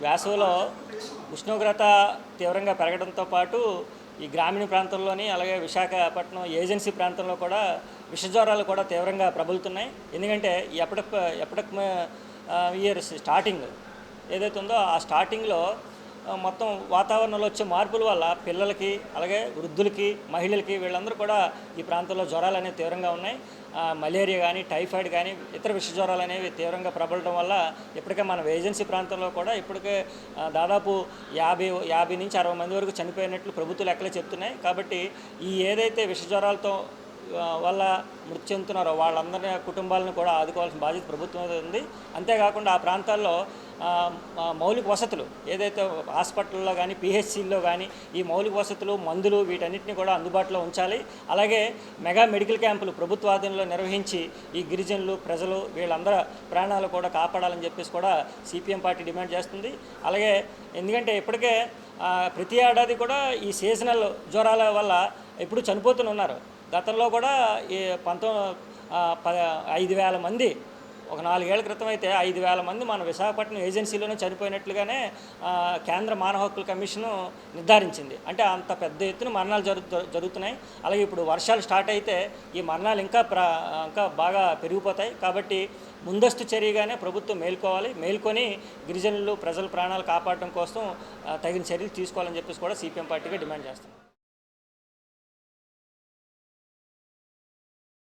వేసవిలో ఉష్ణోగ్రత తీవ్రంగా పెరగడంతో పాటు ఈ గ్రామీణ ప్రాంతంలోని అలాగే విశాఖపట్నం ఏజెన్సీ ప్రాంతంలో కూడా విషజ్వరాలు కూడా తీవ్రంగా ప్రబలుతున్నాయి. ఎందుకంటే ఎప్పటికి ఇయర్ స్టార్టింగ్ ఏదైతే ఉందో ఆ స్టార్టింగ్లో మొత్తం వాతావరణంలో వచ్చే మార్పుల వల్ల పిల్లలకి అలాగే వృద్ధులకి మహిళలకి వీళ్ళందరూ కూడా ఈ ప్రాంతంలో జ్వరాలు అనేవి తీవ్రంగా ఉన్నాయి. మలేరియా కానీ టైఫాయిడ్ కానీ ఇతర విష జ్వరాలు అనేవి తీవ్రంగా ప్రబలడం వల్ల ఇప్పటికే మన ఏజెన్సీ ప్రాంతంలో కూడా ఇప్పటికే దాదాపు 50 నుంచి 60 మంది వరకు చనిపోయినట్లు ప్రభుత్వ లెక్కలే చెప్తున్నాయి. కాబట్టి ఈ ఏదైతే విష జ్వరాలతో వల్ల మృతి చెందుతున్నారో వాళ్ళందరి కుటుంబాలను కూడా ఆదుకోవాల్సిన బాధ్యత ప్రభుత్వం మీద ఉంది. అంతేకాకుండా ఆ ప్రాంతాల్లో మౌలిక వసతులు ఏదైతే హాస్పిటల్లో కానీ పిహెచ్సిల్లో కానీ ఈ మౌలిక వసతులు మందులు వీటన్నిటిని కూడా అందుబాటులో ఉంచాలి. అలాగే మెగా మెడికల్ క్యాంపులు ప్రభుత్వ ఆధీనంలో నిర్వహించి ఈ గిరిజనులు ప్రజలు వీళ్ళందరూ ప్రాణాలు కూడా కాపాడాలని చెప్పేసి కూడా సిపిఎం పార్టీ డిమాండ్ చేస్తుంది. అలాగే ఎందుకంటే ఇప్పటికే ప్రతి ఏడాది కూడా ఈ సీజనల్ జ్వరాల వల్ల ఎప్పుడు చనిపోతూనే ఉన్నారు. గతంలో కూడా ఈ 5,000 మంది ఒక 4 ఏళ్ల క్రితం అయితే 5,000 మంది మన విశాఖపట్నం ఏజెన్సీలోనే చనిపోయినట్లుగానే కేంద్ర మానవ హక్కుల కమిషను నిర్ధారించింది. అంటే అంత పెద్ద ఎత్తున మరణాలు జరుగుతున్నాయి. అలాగే ఇప్పుడు వర్షాలు స్టార్ట్ అయితే ఈ మరణాలు ఇంకా బాగా పెరిగిపోతాయి. కాబట్టి ముందస్తు చర్యగానే ప్రభుత్వం మేల్కొని గిరిజనులు ప్రజల ప్రాణాలు కాపాడడం కోసం తగిన చర్యలు తీసుకోవాలని చెప్పేసి కూడా సిపిఎం పార్టీగా డిమాండ్ చేస్తున్నాం.